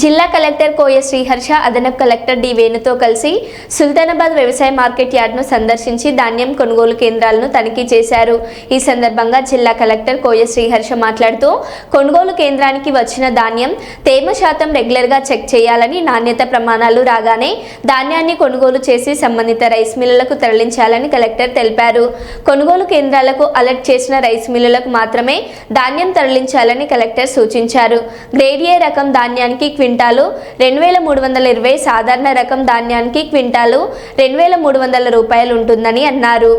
జిల్లా కలెక్టర్ కోయ శ్రీహర్ష అదనపు collector D వేణుతో కలిసి సుల్తానాబాద్ వ్యవసాయ మార్కెట్ యార్డ్ను సందర్శించి ధాన్యం కొనుగోలు కేంద్రాలను తనిఖీ చేశారు. ఈ సందర్భంగా జిల్లా కలెక్టర్ కోయ శ్రీహర్ష మాట్లాడుతూ కొనుగోలు కేంద్రానికి వచ్చిన ధాన్యం తేమ శాతం రెగ్యులర్గా చెక్ చేయాలని, నాణ్యత ప్రమాణాలు రాగానే ధాన్యాన్ని కొనుగోలు చేసి సంబంధిత రైస్ మిల్లులకు తరలించాలని కలెక్టర్ తెలిపారు. కొనుగోలు కేంద్రాలకు అలర్ట్ చేసిన రైస్ మిల్లులకు మాత్రమే ధాన్యం తరలించాలని కలెక్టర్ సూచించారు. గ్రేడ్ ఏ రకం ధాన్యానికి క్వింటాలు 2320, సాధారణ రకం ధాన్యానికి క్వింటాలు 2300 రూపాయలు ఉంటుందని అన్నారు.